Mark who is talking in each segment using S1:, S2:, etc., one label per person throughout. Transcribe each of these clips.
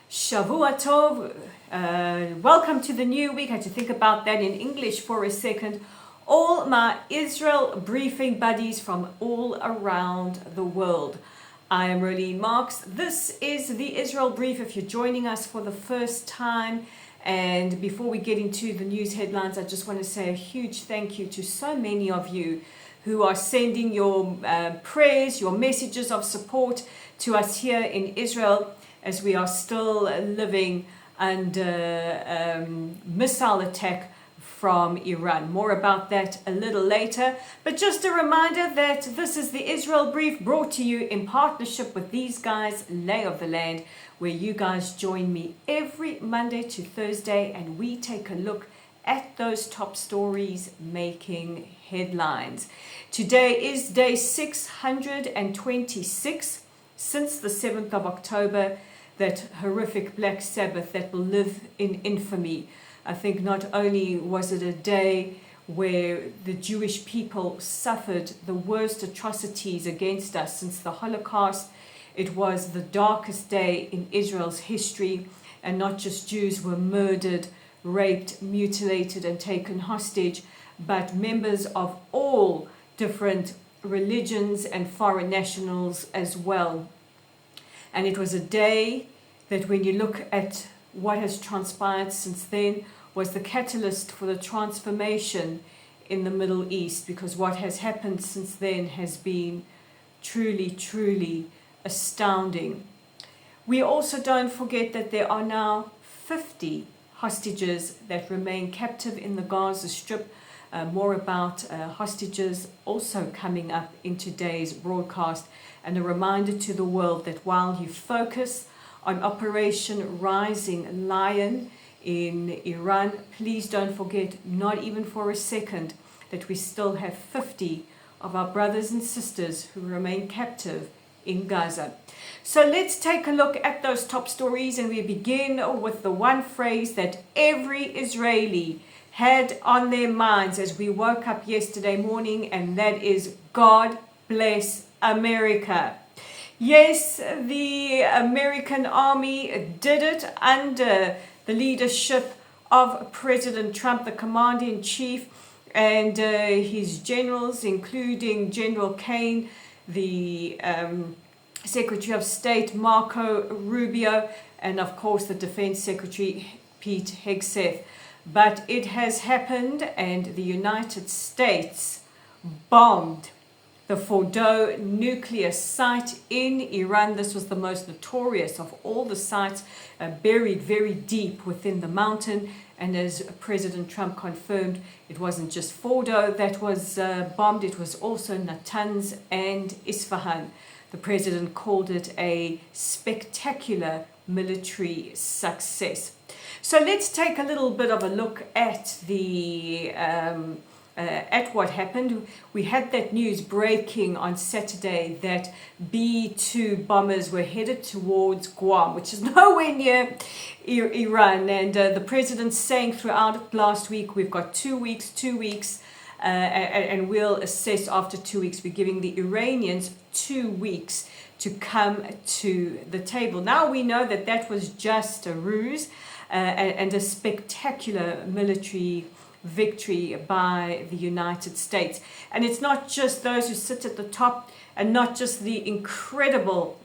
S1: Shavua Tov. Welcome to the new week. I had to think about that in English for a second. All my Israel briefing buddies from all around the world. I am Rolene Marks. This is the Israel Brief if you're joining us for the first time. And before we get into the news headlines, I just want to say a huge thank you to so many of you who are sending your prayers, your messages of support to us here in Israel as we are still living under missile attack from Iran. More about that a little later. But just a reminder that this is the Israel Brief brought to you in partnership with these guys, Lay of the Land, where you guys join me every Monday to Thursday and we take a look at those top stories making headlines. Today is day 626 since the 7th of October, that horrific Black Sabbath that will live in infamy. I think not only was it a day where the Jewish people suffered the worst atrocities against us since the Holocaust, it was the darkest day in Israel's history, and not just Jews were murdered, raped, mutilated and taken hostage, but members of all different religions and foreign nationals as well. And it was a day that, when you look at what has transpired since then, was the catalyst for the transformation in the Middle East, because what has happened since then has been truly, truly astounding. We also don't forget that there are now 50 hostages that remain captive in the Gaza Strip. More about hostages also coming up in today's broadcast, and a reminder to the world that while you focus on Operation Rising Lion in Iran, please don't forget, not even for a second, that we still have 50 of our brothers and sisters who remain captive in Gaza. So let's take a look at those top stories, and we begin with the one phrase that every Israeli had on their minds as we woke up yesterday morning, and that is God bless America. Yes, the American army did it under the leadership of President Trump, the commander-in-chief, and his generals, including General Kane, the Secretary of State Marco Rubio, and of course the Defense Secretary Pete Hegseth. But it has happened, and the United States bombed the Fordow nuclear site in Iran. This was the most notorious of all the sites, buried very deep within the mountain. And as President Trump confirmed, it wasn't just Fordow that was bombed, it was also Natanz and Isfahan. The president called it a spectacular military success. So let's take a little bit of a look at at what happened. We had that news breaking on Saturday that B-2 bombers were headed towards Guam, which is nowhere near Iran. And the president saying throughout last week, we've got 2 weeks, and we'll assess after 2 weeks. We're giving the Iranians 2 weeks to come to the table. Now we know that that was just a ruse and a spectacular military victory by the United States. And it's not just those who sit at the top, and not just the incredible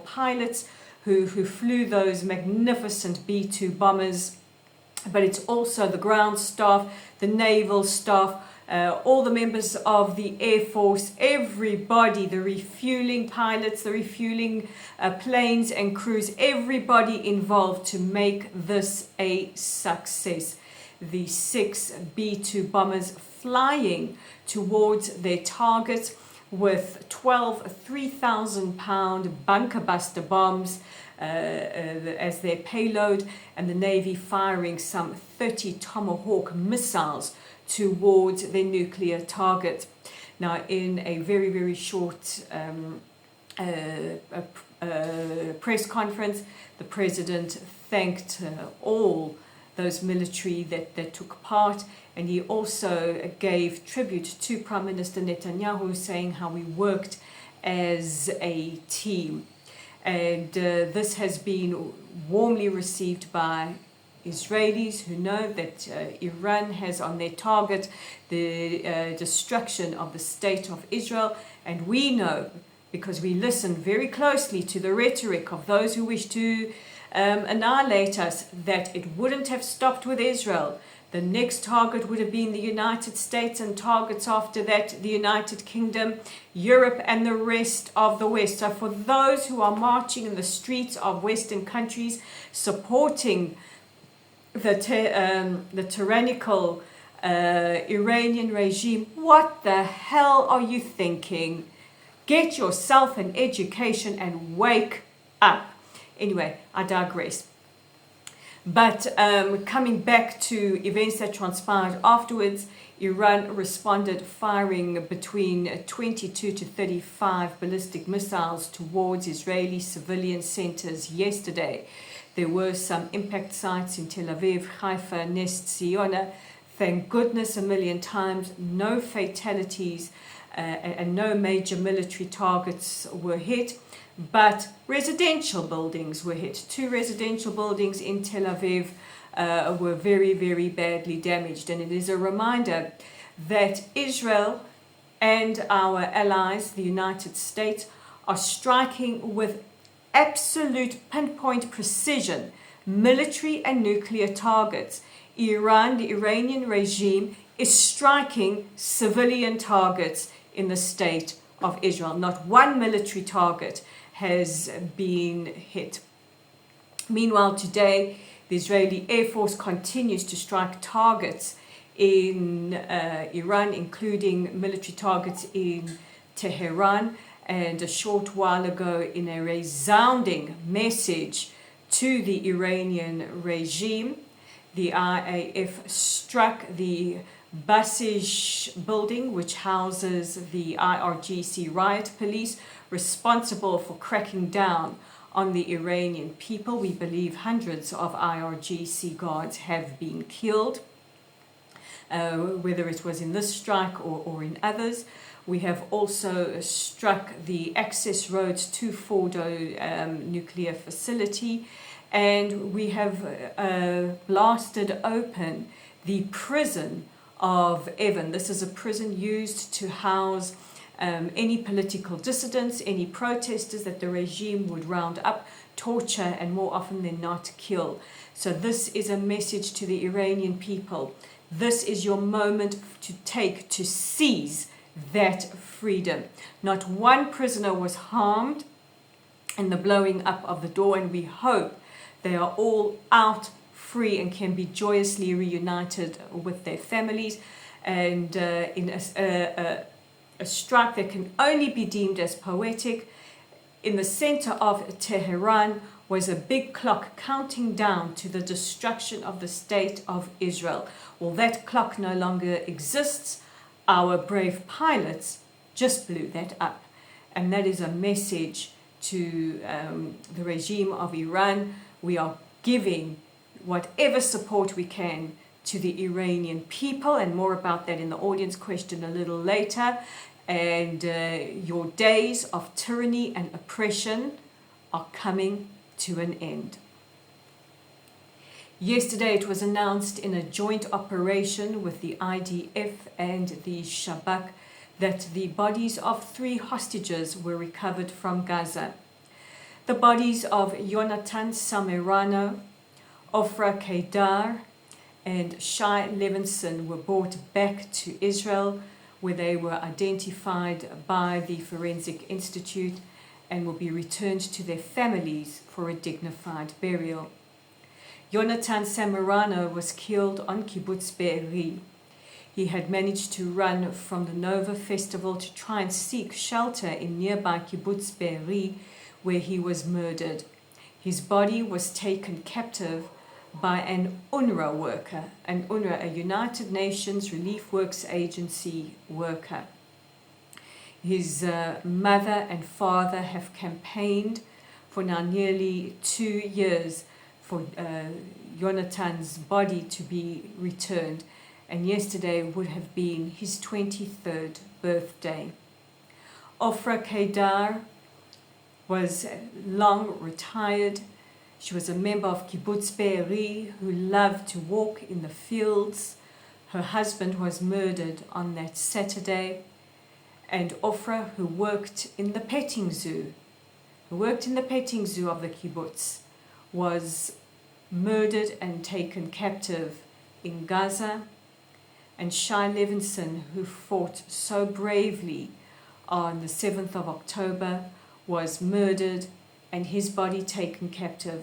S1: pilots who flew those magnificent B-2 bombers, but it's also the ground staff, the naval staff, all the members of the Air Force, everybody, the refueling pilots, the refueling planes and crews, everybody involved to make this a success. The 6 B-2 bombers flying towards their targets with 12 3,000-pound bunker buster bombs as their payload, and the Navy firing some 30 Tomahawk missiles towards their nuclear target. Now, in a very, very short press conference, the president thanked all those military that took part, and he also gave tribute to Prime Minister Netanyahu, saying how we worked as a team. And this has been warmly received by Israelis, who know that Iran has on their target the destruction of the state of Israel. And we know, because we listen very closely to the rhetoric of those who wish to annihilate us, that it wouldn't have stopped with Israel. The next target would have been the United States, and targets after that, the United Kingdom, Europe, and the rest of the West. So for those who are marching in the streets of Western countries supporting the tyrannical Iranian regime, what the hell are you thinking? Get yourself an education and wake up. Anyway, I digress. But coming back to events that transpired afterwards, Iran responded firing between 22 to 35 ballistic missiles towards Israeli civilian centers yesterday. There were some impact sites in Tel Aviv, Haifa, Ness Ziona. Thank goodness a million times, no fatalities and no major military targets were hit. But residential buildings were hit. 2 residential buildings in Tel Aviv were very, very badly damaged. And it is a reminder that Israel and our allies, the United States, are striking with absolute pinpoint precision military and nuclear targets. Iran, the Iranian regime, is striking civilian targets in the state of Israel. Not one military target has been hit. Meanwhile, today, the Israeli Air Force continues to strike targets in Iran, including military targets in Tehran. And a short while ago, in a resounding message to the Iranian regime, the IAF struck the Basij building, which houses the IRGC riot police, responsible for cracking down on the Iranian people. We believe hundreds of IRGC guards have been killed, whether it was in this strike or in others. We have also struck the access roads to Fordow nuclear facility, and we have blasted open the prison of Evan. This is a prison used to house any political dissidents, any protesters that the regime would round up, torture, and more often than not kill. So this is a message to the Iranian people. This is your moment to seize that freedom. Not one prisoner was harmed in the blowing up of the door, and we hope they are all out free and can be joyously reunited with their families. And in a strike that can only be deemed as poetic, in the center of Tehran was a big clock counting down to the destruction of the state of Israel. Well, that clock no longer exists. Our brave pilots just blew that up. And that is a message to the regime of Iran. We are giving whatever support we can to the Iranian people, and more about that in the audience question a little later. And your days of tyranny and oppression are coming to an end. Yesterday it was announced in a joint operation with the IDF and the Shabak that the bodies of 3 hostages were recovered from Gaza. The bodies of Yonatan Samirano, Ofra Kedar, and Shai Levinson were brought back to Israel, where they were identified by the Forensic Institute and will be returned to their families for a dignified burial. Yonatan Samirano was killed on Kibbutz Be'eri. He had managed to run from the Nova Festival to try and seek shelter in nearby Kibbutz Be'eri, where he was murdered. His body was taken captive by an UNRWA worker, a United Nations Relief Works Agency worker. His mother and father have campaigned for now nearly 2 years for Yonatan's body to be returned, and yesterday would have been his 23rd birthday. Ofra Kedar was long retired. She was a member of Kibbutz Be'eri who loved to walk in the fields. Her husband was murdered on that Saturday. And Ofra, who worked in the petting zoo, of the kibbutz, was murdered and taken captive in Gaza. And Shai Levinson, who fought so bravely on the 7th of October, was murdered and his body taken captive.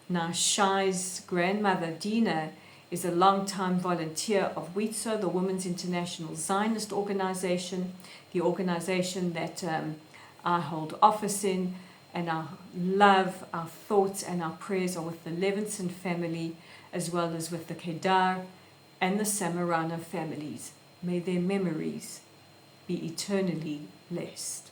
S1: Now Shai's grandmother, Dina, is a long-time volunteer of WITSO, the Women's International Zionist Organization, the organization that I hold office in, and our love, our thoughts and our prayers are with the Levinson family, as well as with the Kedar and the Samarana families. May their memories be eternally blessed.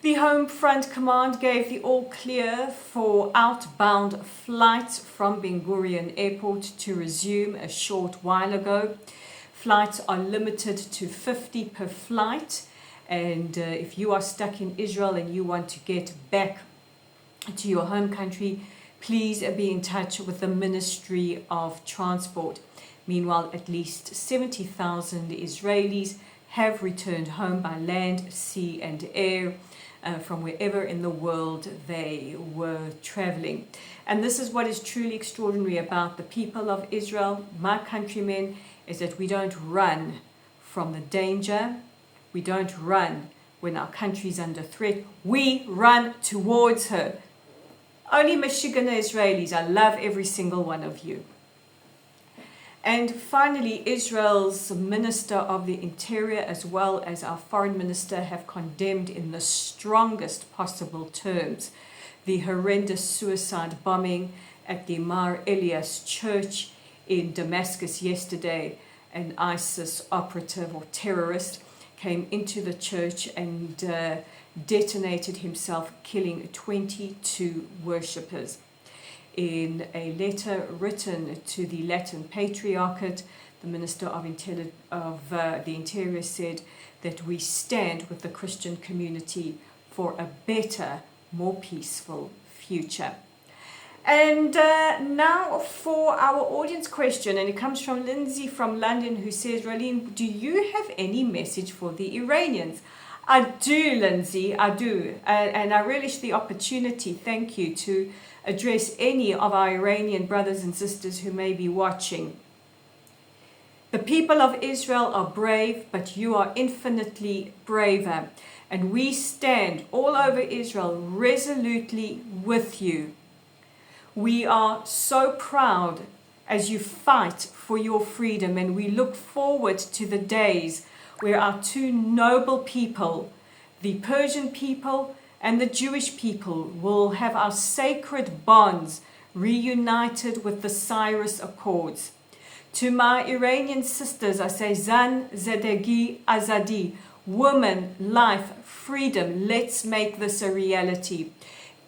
S1: The Home Front Command gave the all clear for outbound flights from Ben Gurion Airport to resume a short while ago. Flights are limited to 50 per flight, and if you are stuck in Israel and you want to get back to your home country, please be in touch with the Ministry of Transport. Meanwhile, at least 70,000 Israelis have returned home by land, sea and air from wherever in the world they were traveling. And this is what is truly extraordinary about the people of Israel, my countrymen, is that we don't run from the danger. We don't run when our country is under threat. We run towards her. Only Michigan Israelis, I love every single one of you. And finally, Israel's Minister of the Interior as well as our Foreign Minister have condemned in the strongest possible terms the horrendous suicide bombing at the Mar Elias Church in Damascus yesterday. An ISIS operative or terrorist came into the church and detonated himself, killing 22 worshippers. In a letter written to the Latin Patriarchate, the Minister of the Interior said that we stand with the Christian community for a better, more peaceful future. And now for our audience question, and it comes from Lindsay from London, who says, Raleen, do you have any message for the Iranians? I do, Lindsay, I do. And I relish the opportunity, thank you, to address any of our Iranian brothers and sisters who may be watching. The people of Israel are brave, but you are infinitely braver. And we stand all over Israel resolutely with you. We are so proud as you fight for your freedom, and we look forward to the days where our two noble people, the Persian people and the Jewish people, will have our sacred bonds reunited with the Cyrus Accords. To my Iranian sisters, I say, Zan, Zedegi, Azadi, woman, life, freedom, let's make this a reality.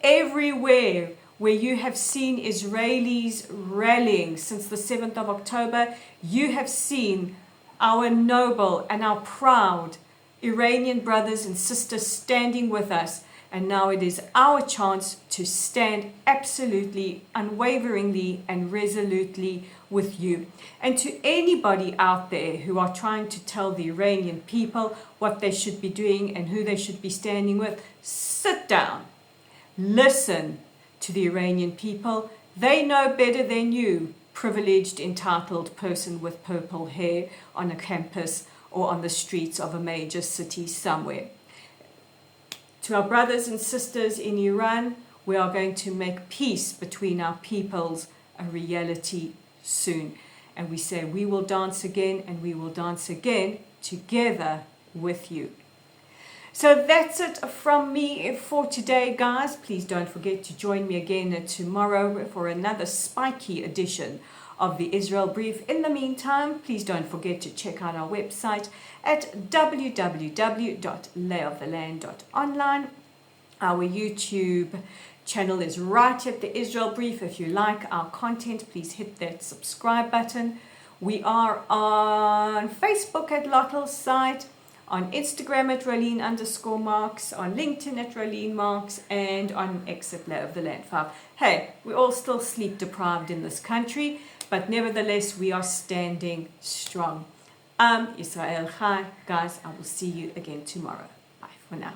S1: Everywhere where you have seen Israelis rallying since the 7th of October, you have seen our noble and our proud Iranian brothers and sisters standing with us. And now it is our chance to stand absolutely, unwaveringly and resolutely with you. And to anybody out there who are trying to tell the Iranian people what they should be doing and who they should be standing with, sit down, listen to the Iranian people. They know better than you, privileged, entitled person with purple hair on a campus or on the streets of a major city somewhere. To our brothers and sisters in Iran, we are going to make peace between our peoples a reality soon. And we say we will dance again, and we will dance again together with you. So that's it from me for today, guys. Please don't forget to join me again tomorrow for another spiky edition of the Israel Brief. In the meantime, please don't forget to check out our website at www.layoftheland.online. Our YouTube channel is right at the Israel Brief. If you like our content, please hit that subscribe button. We are on Facebook at Lottel's site, on Instagram at Rolene_Marks, on LinkedIn at Rolene Marks, and on X at Lay of the Land 5. Hey, we're all still sleep deprived in this country, but nevertheless, we are standing strong. Israel Chai. Guys, I will see you again tomorrow. Bye for now.